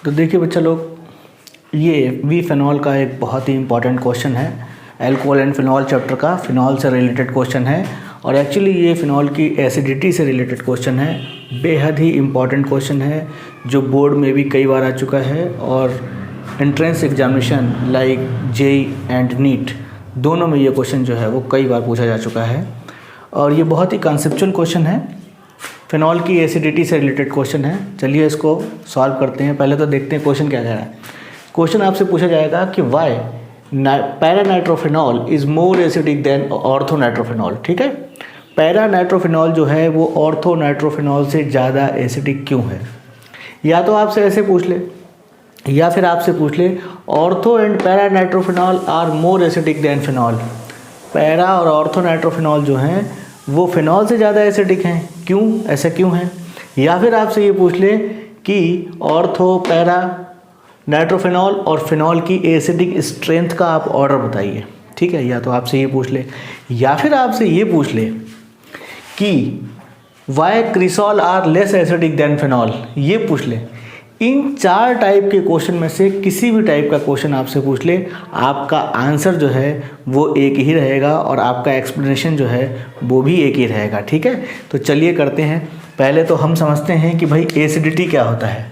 तो देखिए बच्चा लोग, ये वी फिनॉल का एक बहुत ही इंपॉर्टेंट क्वेश्चन है। एल्कोहल एंड फिनॉल चैप्टर का फिनॉल से रिलेटेड क्वेश्चन है और एक्चुअली ये फिनॉल की एसिडिटी से रिलेटेड क्वेश्चन है। बेहद ही इम्पॉर्टेंट क्वेश्चन है जो बोर्ड में भी कई बार आ चुका है और entrance examination like JEE and NEET दोनों में ये क्वेश्चन जो है वो कई बार पूछा जा चुका है और ये बहुत ही कॉन्सेप्चुअल क्वेश्चन है। फिनॉल की एसिडिटी से रिलेटेड क्वेश्चन है। चलिए इसको सॉल्व करते हैं। पहले तो देखते हैं क्वेश्चन क्या कह रहा है। क्वेश्चन आपसे पूछा जाएगा कि why paranitrophenol is more acidic than orthonitrophenol. ठीक है, पैरानाइट्रोफिनॉल जो है वो ऑर्थोनाइट्रोफिनॉल से ज़्यादा एसिडिक क्यों है। या तो आपसे ऐसे पूछ ले या फिर आपसे पूछ ले ortho and paranitrophenol are more acidic than phenol. Para और ऑर्थोनाइट्रोफिनॉल जो हैं वो फिनॉल से ज़्यादा एसिडिक हैं, क्यों, ऐसा क्यों है। या फिर आपसे ये पूछ ले कि ऑर्थो पैरा नाइट्रोफिनॉल और फिनॉल की एसिडिक स्ट्रेंथ का आप ऑर्डर बताइए। ठीक है, या तो आपसे ये पूछ ले या फिर आपसे ये पूछ ले कि why cresol are less acidic than phenol, ये पूछ ले। इन चार टाइप के क्वेश्चन में से किसी भी टाइप का क्वेश्चन आपसे पूछ ले, आपका आंसर जो है वो एक ही रहेगा और आपका एक्सप्लेनेशन जो है वो भी एक ही रहेगा। ठीक है, तो चलिए करते हैं। पहले तो हम समझते हैं कि भाई एसिडिटी क्या होता है।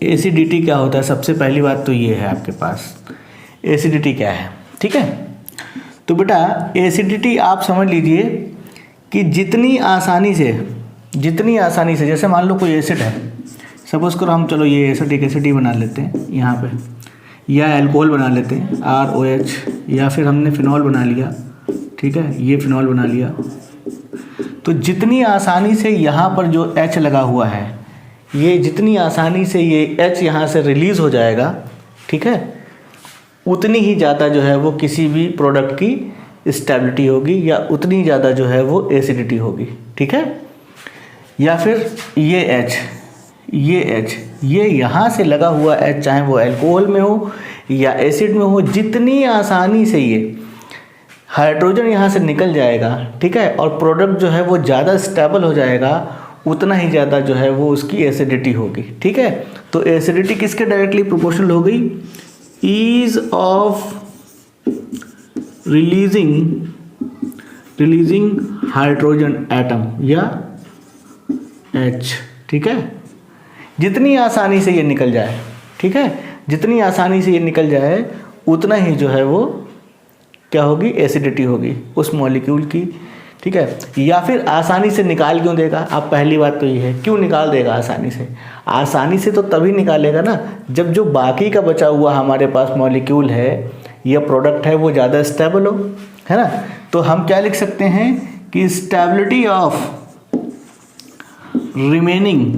एसिडिटी क्या होता है, सबसे पहली बात तो ये है आपके पास एसिडिटी क्या है। ठीक है, तो बेटा एसिडिटी आप समझ लीजिए कि जितनी आसानी से जैसे मान लो कोई एसिड है, सपोज़ करो हम चलो ये एसिड बना लेते हैं यहाँ पे, या एल्कोहल बना लेते हैं ROH, या फिर हमने फिनॉल बना लिया। ठीक है, ये फिनॉल बना लिया। तो जितनी आसानी से यहाँ पर जो H लगा हुआ है, ये जितनी आसानी से ये H यहाँ से रिलीज़ हो जाएगा, ठीक है, उतनी ही ज़्यादा जो है वो किसी भी प्रोडक्ट की स्टेबिलिटी होगी या उतनी ज़्यादा जो है वो एसिडिटी होगी। ठीक है, या फिर ये H ये यहाँ से लगा हुआ H, चाहे वो अल्कोहल में हो या एसिड में हो, जितनी आसानी से ये हाइड्रोजन यहाँ से निकल जाएगा, ठीक है, और प्रोडक्ट जो है वो ज़्यादा स्टेबल हो जाएगा, उतना ही ज़्यादा जो है वो उसकी एसिडिटी होगी। ठीक है, तो एसिडिटी किसके डायरेक्टली प्रोपोर्शनल हो गई, ease of releasing hydrogen atom या H। ठीक है, जितनी आसानी से ये निकल जाए, ठीक है, जितनी आसानी से ये निकल जाए उतना ही जो है वो क्या होगी, एसिडिटी होगी उस मॉलिक्यूल की। ठीक है, या फिर आसानी से निकाल क्यों देगा, अब पहली बात तो ये है क्यों निकाल देगा आसानी से तो तभी निकालेगा ना जब जो बाकी का बचा हुआ हमारे पास मॉलिक्यूल है या प्रोडक्ट है वो ज़्यादा स्टेबल हो, है ना। तो हम क्या लिख सकते हैं कि स्टेबिलिटी ऑफ रिमेनिंग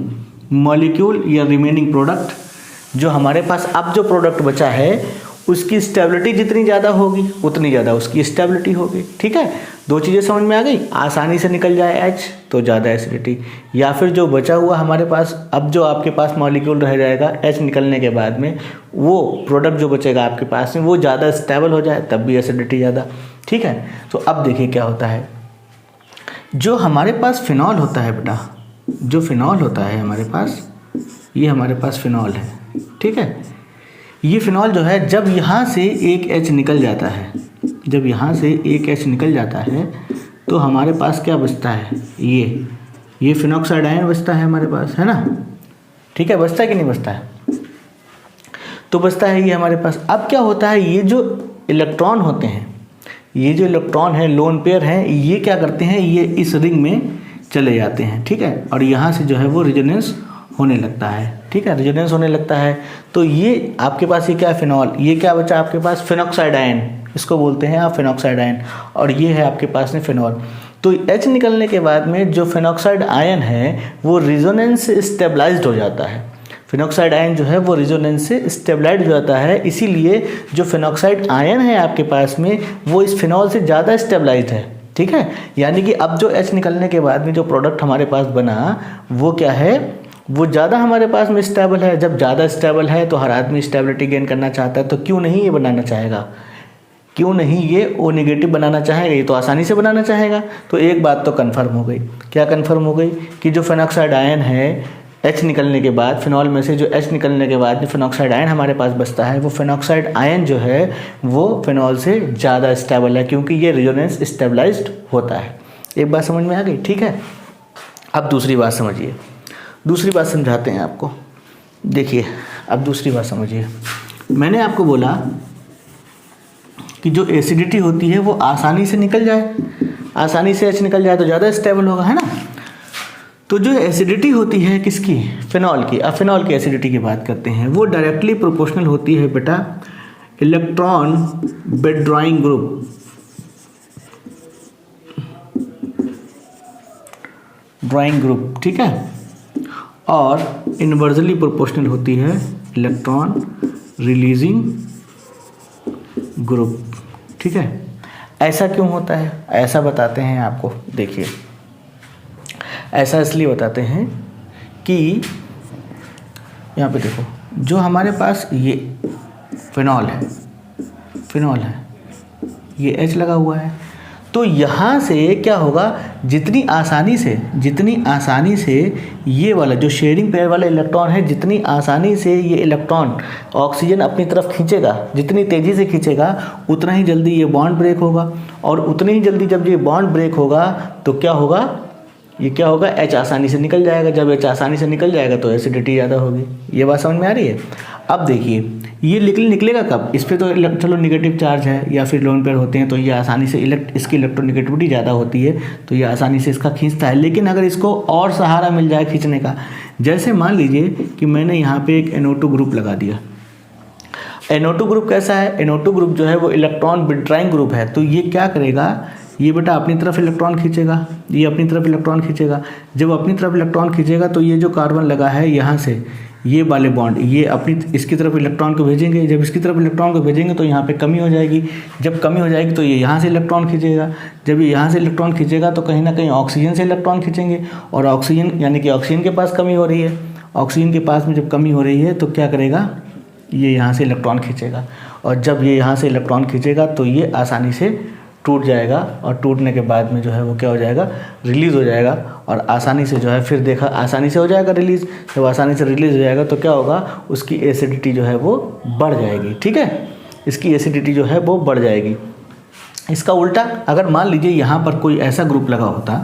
मॉलिक्यूल या रिमेनिंग प्रोडक्ट, जो हमारे पास अब जो प्रोडक्ट बचा है उसकी स्टेबिलिटी जितनी ज़्यादा होगी उतनी ज़्यादा उसकी स्टेबिलिटी होगी। ठीक है, दो चीज़ें समझ में आ गई, आसानी से निकल जाए H तो ज़्यादा एसिडिटी, या फिर जो बचा हुआ हमारे पास अब जो आपके पास मॉलिक्यूल रह जाएगा H निकलने के बाद में, वो प्रोडक्ट जो बचेगा आपके पास में वो ज़्यादा स्टेबल हो जाए, तब भी एसिडिटी ज़्यादा। ठीक है, तो अब देखिए क्या होता है। जो हमारे पास फिनॉल होता है बेटा, जो फिनॉल होता है हमारे पास, ये हमारे पास फिनॉल है। ठीक है, ये फिनॉल जो है जब यहाँ से एक H निकल जाता है, जब यहाँ से एक H निकल जाता है तो हमारे पास क्या बचता है, ये फिनॉक्साइड आयन बचता है हमारे पास, है ना। ठीक है, बचता है कि नहीं बचता है, तो बचता है ये हमारे पास। अब क्या होता है, ये जो इलेक्ट्रॉन होते हैं, ये जो इलेक्ट्रॉन है लोन पेयर हैं, ये क्या करते हैं, ये इस रिंग में चले जाते हैं। ठीक है, और यहाँ से जो है वो रेजोनेंस होने लगता है। ठीक है, रेजोनेंस होने लगता है तो ये आपके पास ये क्या है, फिनॉल, ये क्या बचा आपके पास, फिनॉक्साइड आयन, इसको बोलते हैं आप फिनॉक्साइड आयन, और ये है आपके पास में फिनॉल। तो H निकलने के बाद में जो फिनॉक्साइड आयन है वो रेजोनेंस से स्टेबलाइज्ड हो जाता है। फिनॉक्साइड आयन जो है वो रेजोनेंस से स्टेबलाइज्ड हो जाता है, इसीलिए जो फिनॉक्साइड आयन है आपके पास में वो इस फिनॉल से ज़्यादा स्टेबलाइज्ड है। ठीक है, यानी कि अब जो H निकलने के बाद में जो प्रोडक्ट हमारे पास बना वो क्या है, वो ज़्यादा हमारे पास में स्टेबल है। जब ज़्यादा स्टेबल है तो हर आदमी स्टेबिलिटी गेन करना चाहता है, तो क्यों नहीं ये बनाना चाहेगा, क्यों नहीं ये O नेगेटिव बनाना चाहेगा, ये तो आसानी से बनाना चाहेगा। तो एक बात तो कन्फर्म हो गई, क्या कन्फर्म हो गई कि जो फिनॉक्साइड आयन है H निकलने के बाद, फिनॉल में से जो H निकलने के बाद जो फिनॉक्साइड आयन हमारे पास बचता है, वो फिनॉक्साइड आयन जो है वो फिनॉल से ज़्यादा स्टेबल है, क्योंकि ये रेजोनेंस स्टेबलाइज्ड होता है। एक बात समझ में आ गई, ठीक है। अब दूसरी बात समझिए, दूसरी बात समझाते हैं आपको। देखिए अब दूसरी बात समझिए, मैंने आपको बोला कि जो एसिडिटी होती है वो आसानी से निकल जाए, आसानी से H निकल जाए तो ज़्यादा स्टेबल होगा, है ना। तो जो एसिडिटी होती है किसकी, फिनॉल की। अब फिनॉल की एसिडिटी की बात करते हैं, वो डायरेक्टली प्रोपोर्शनल होती है बेटा electron withdrawing group, drawing group, ठीक है, और इनवर्सली प्रोपोर्शनल होती है इलेक्ट्रॉन रिलीजिंग ग्रुप, ठीक है। ऐसा क्यों होता है, ऐसा बताते हैं आपको। देखिए ऐसा इसलिए बताते हैं कि यहाँ पे देखो, जो हमारे पास ये फिनॉल है, फिनॉल है, ये H लगा हुआ है, तो यहाँ से क्या होगा, जितनी आसानी से ये वाला जो शेयरिंग पेयर वाला इलेक्ट्रॉन है, जितनी आसानी से ये इलेक्ट्रॉन ऑक्सीजन अपनी तरफ खींचेगा, जितनी तेज़ी से खींचेगा, उतना ही जल्दी ये बॉन्ड ब्रेक होगा, और उतनी ही जल्दी जब ये बॉन्ड ब्रेक होगा तो क्या होगा, ये क्या होगा, H आसानी से निकल जाएगा। जब H आसानी से निकल जाएगा तो एसिडिटी ज़्यादा होगी। ये बात समझ में आ रही है। अब देखिए ये निकलेगा कब, इस पर तो चलो निगेटिव चार्ज है या फिर लोन पेयर होते हैं, तो ये आसानी से इसकी इलेक्ट्रोनेगेटिविटी ज़्यादा होती है, तो ये आसानी से इसका खींचता है। लेकिन अगर इसको और सहारा मिल जाए खींचने का, जैसे मान लीजिए कि मैंने यहाँ पे एक NO2 ग्रुप लगा दिया। NO2 ग्रुप कैसा है, NO2 ग्रुप जो है वो इलेक्ट्रॉन विथड्रॉइंग ग्रुप है, तो ये क्या करेगा, ये बेटा अपनी तरफ इलेक्ट्रॉन खींचेगा, ये अपनी तरफ इलेक्ट्रॉन खींचेगा। जब अपनी तरफ इलेक्ट्रॉन खींचेगा तो ये जो कार्बन लगा है यहाँ से, ये वाले बॉन्ड ये अपनी इसकी तरफ इलेक्ट्रॉन को भेजेंगे। जब इसकी तरफ इलेक्ट्रॉन को भेजेंगे तो यहाँ पे कमी हो जाएगी। जब कमी हो जाएगी तो ये यहाँ से इलेक्ट्रॉन खींचेगा। जब ये यहाँ से इलेक्ट्रॉन खींचेगा तो कहीं ना कहीं ऑक्सीजन से इलेक्ट्रॉन खींचेंगे, और ऑक्सीजन यानी कि ऑक्सीजन के पास कमी हो रही है। ऑक्सीजन के पास में जब कमी हो रही है तो क्या करेगा, ये यहाँ से इलेक्ट्रॉन खींचेगा, और जब ये यहाँ से इलेक्ट्रॉन खींचेगा तो ये आसानी से टूट जाएगा, और टूटने के बाद में जो है वो क्या हो जाएगा, रिलीज़ हो जाएगा। और आसानी से जो है फिर देखा, आसानी से हो जाएगा रिलीज़। जब आसानी से रिलीज़ हो जाएगा तो क्या होगा, उसकी एसिडिटी जो है वो बढ़ जाएगी, ठीक है, इसकी एसिडिटी जो है वो बढ़ जाएगी। इसका उल्टा अगर मान लीजिए यहाँ पर कोई ऐसा ग्रुप लगा होता,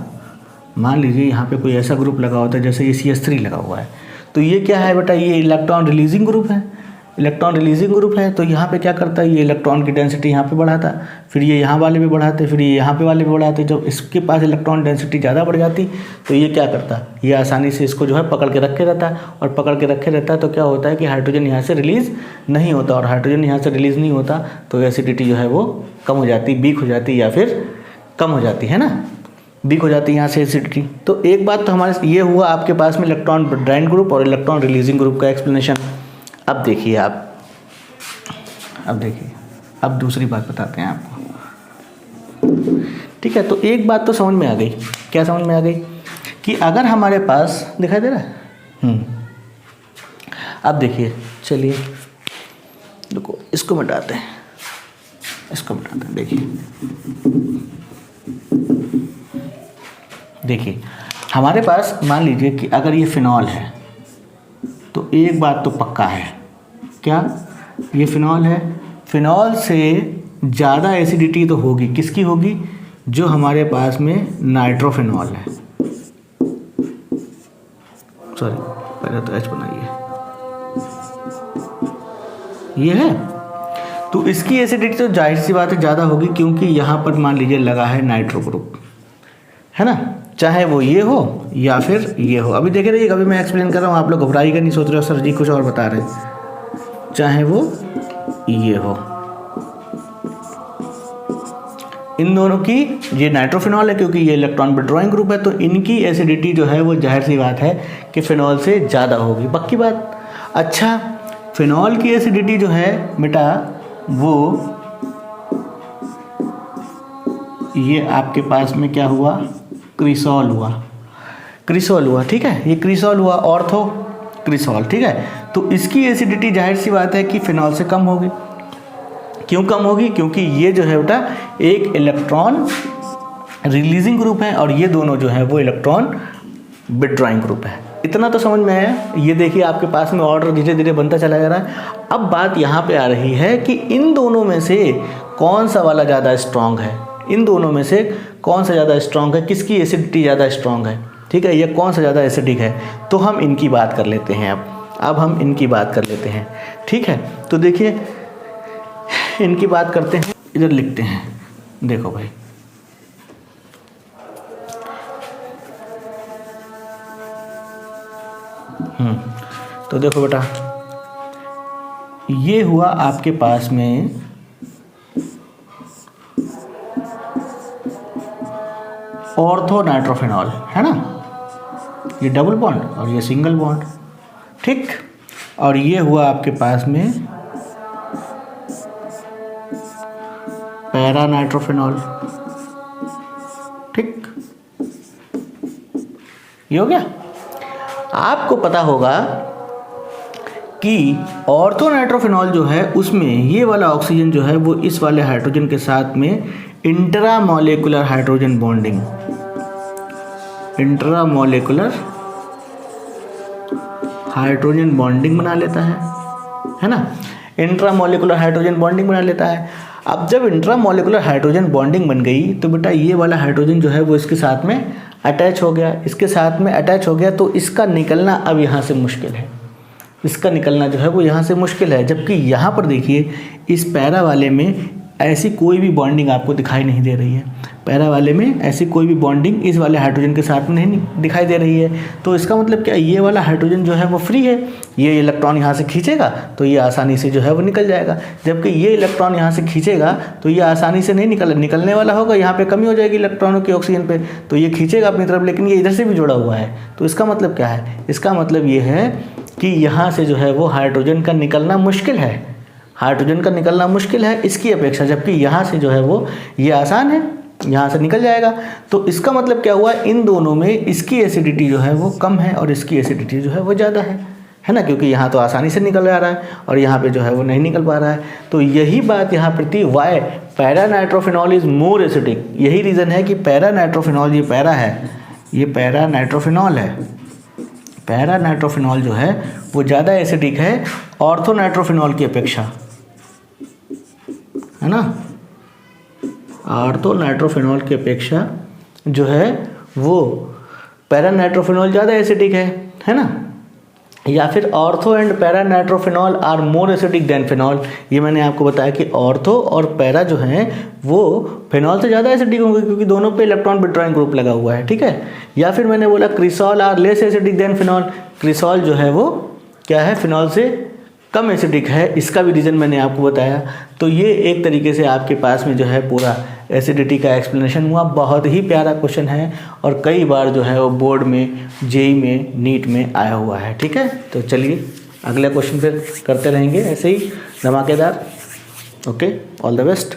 मान लीजिए यहाँ पे कोई ऐसा ग्रुप लगा होता जैसे ये CH3 लगा हुआ है, तो ये क्या है बेटा, ये इलेक्ट्रॉन रिलीजिंग ग्रुप है। इलेक्ट्रॉन रिलीजिंग ग्रुप है तो यहाँ पे क्या करता है, ये इलेक्ट्रॉन की डेंसिटी यहाँ पे बढ़ाता, फिर ये यहाँ वाले भी बढ़ाते, फिर ये यहाँ पे वाले भी बढ़ाते। जब इसके पास इलेक्ट्रॉन डेंसिटी ज़्यादा बढ़ जाती तो ये क्या करता, ये आसानी से इसको जो है पकड़ के रखे रहता है, और पकड़ के रखे रहता है तो क्या होता है कि हाइड्रोजन यहाँ से रिलीज़ नहीं होता, और हाइड्रोजन यहाँ से रिलीज़ नहीं होता तो एसिडिटी जो है वो कम हो जाती, वीक हो जाती, या फिर कम हो जाती है ना, वीक हो जाती है यहाँ से एसिडिटी। तो एक बात तो हमारे ये हुआ आपके पास में इलेक्ट्रॉन विथड्रॉइंग ग्रुप और इलेक्ट्रॉन रिलीजिंग ग्रुप का एक्सप्लेनेशन। अब देखिए अब दूसरी बात बताते हैं आपको, ठीक है। तो एक बात तो समझ में आ गई, क्या समझ में आ गई, कि अगर हमारे पास दिखाई दे रहा है, अब देखिए, चलिए देखो इसको मिटाते हैं, देखिए हमारे पास मान लीजिए कि अगर ये फिनॉल है तो एक बात तो पक्का है, क्या, ये फिनॉल है, फिनॉल से ज़्यादा एसिडिटी तो होगी, किसकी होगी, जो हमारे पास में नाइट्रोफिनॉल है, सॉरी पहले तो H बनाइए, ये है, तो इसकी एसिडिटी तो जाहिर सी बात है ज़्यादा होगी, क्योंकि यहाँ पर मान लीजिए लगा है नाइट्रो ग्रुप, है ना, चाहे वो ये हो या फिर ये हो। अभी देखे रहिए, अभी मैं एक्सप्लेन कर रहा हूँ, आप लोग घबराइएगा नहीं, सोच रहे हो सर जी कुछ और बता रहे हैं, चाहे वो ये हो, इन दोनों की, ये नाइट्रोफिनॉल है क्योंकि ये इलेक्ट्रॉन विथड्रॉइंग ग्रुप है, तो इनकी एसिडिटी जो है वो जाहिर सी बात है कि फिनॉल से ज़्यादा होगी, पक्की बात। अच्छा, फिनॉल की एसिडिटी जो है बेटा वो ये आपके पास में क्या हुआ, क्रिसॉल हुआ, ठीक है, ये क्रिसॉल हुआ, ऑर्थो क्रिसॉल, ठीक है। तो इसकी एसिडिटी जाहिर सी बात है कि फिनॉल से कम होगी। क्यों कम होगी, क्योंकि ये जो है बेटा एक इलेक्ट्रॉन रिलीजिंग ग्रुप है और ये दोनों जो है वो इलेक्ट्रॉन विथड्रॉइंग ग्रुप है। इतना तो समझ में आया। ये देखिए आपके पास में ऑर्डर धीरे धीरे बनता चला जा रहा है। अब बात यहाँ पे आ रही है कि इन दोनों में से कौन सा वाला ज़्यादा स्ट्रांग है, इन दोनों में से कौन सा ज़्यादा स्ट्रांग है, किसकी एसिडिटी ज़्यादा स्ट्रांग है, ठीक है, ये कौन सा ज़्यादा एसिडिक है। तो हम इनकी बात कर लेते हैं। अब हम इनकी बात कर लेते हैं, ठीक है। तो देखिए इनकी बात करते हैं, इधर लिखते हैं। देखो भाई, तो देखो बेटा, ये हुआ आपके पास में ऑर्थो नाइट्रोफिनॉल, है ना, ये डबल बॉन्ड और ये सिंगल बॉन्ड, ठीक। और ये हुआ आपके पास में पैरा नाइट्रोफिनॉल, ठीक। ये हो गया। आपको पता होगा कि ऑर्थो नाइट्रोफिनॉल जो है उसमें ये वाला ऑक्सीजन जो है वो इस वाले हाइड्रोजन के साथ में इंट्रामोलेकुलर हाइड्रोजन बॉन्डिंग, इंट्रामोलेकुलर हाइड्रोजन बॉन्डिंग बना लेता है ना, इंट्रामोलेकुलर हाइड्रोजन बॉन्डिंग बना लेता है। अब जब इंट्रामोलेकुलर हाइड्रोजन बॉन्डिंग बन गई तो बेटा ये वाला हाइड्रोजन जो है वो इसके साथ में अटैच हो गया, इसके साथ में अटैच हो गया, तो इसका निकलना अब यहाँ से मुश्किल है, इसका निकलना जो है वो यहाँ से मुश्किल है। जबकि यहाँ पर देखिए इस पैरा वाले में ऐसी कोई भी बॉन्डिंग आपको दिखाई नहीं दे रही है, पैरा वाले में ऐसी कोई भी बॉन्डिंग इस वाले हाइड्रोजन के साथ में नहीं दिखाई दे रही है। तो इसका मतलब क्या, ये वाला हाइड्रोजन जो है वो फ्री है, ये इलेक्ट्रॉन यहाँ से खींचेगा तो ये आसानी से जो है वो निकल जाएगा। जबकि ये इलेक्ट्रॉन यहाँ से खींचेगा तो ये आसानी से नहीं निकलने वाला होगा, यहाँ पे कमी हो जाएगी इलेक्ट्रॉनों की ऑक्सीजन पे, तो ये खींचेगा अपनी तरफ, लेकिन ये इधर से भी जुड़ा हुआ है। तो इसका मतलब क्या है, इसका मतलब ये है कि यहाँ से जो है वो हाइड्रोजन का निकलना मुश्किल है, हाइड्रोजन का निकलना मुश्किल है इसकी अपेक्षा, जबकि यहाँ से जो है वो ये आसान है, यहाँ से निकल जाएगा। तो इसका मतलब क्या हुआ, इन दोनों में इसकी एसिडिटी जो है वो कम है और इसकी एसिडिटी जो है वो ज़्यादा है ना, क्योंकि यहाँ तो आसानी से निकल आ रहा है और यहाँ पे जो है वो नहीं निकल पा रहा है। तो यही बात यहाँ पर थी, why para nitrophenol is more acidic. यही रीज़न है कि पैरा नाइट्रोफिनॉल, ये पैरा है, ये पैरा नाइट्रोफिनॉल है, पैरा नाइट्रोफिनॉल जो है वो ज़्यादा एसिडिक है ऑर्थो नाइट्रोफिनॉल की अपेक्षा, है ना, ऑर्थो नाइट्रोफिनॉल की अपेक्षा जो है वो पैरा नाइट्रोफिनॉल ज़्यादा एसिडिक है ना। या फिर ortho and para nitrophenol are more acidic than phenol. ये मैंने आपको बताया कि ऑर्थो और पैरा जो हैं वो फिनॉल से ज़्यादा एसिडिक होंगे क्योंकि दोनों पे इलेक्ट्रॉन विड्रॉइंग ग्रुप लगा हुआ है, ठीक है। या फिर मैंने बोला cresol are less acidic than phenol, cresol जो है वो क्या है, फिनॉल से कम एसिडिक है, इसका भी रीज़न मैंने आपको बताया। तो ये एक तरीके से आपके पास में जो है पूरा एसिडिटी का एक्सप्लेनेशन हुआ। बहुत ही प्यारा क्वेश्चन है और कई बार जो है वो बोर्ड में, जेई में, नीट में आया हुआ है, ठीक है। तो चलिए अगले क्वेश्चन पे करते रहेंगे ऐसे ही धमाकेदार। Okay, all the best.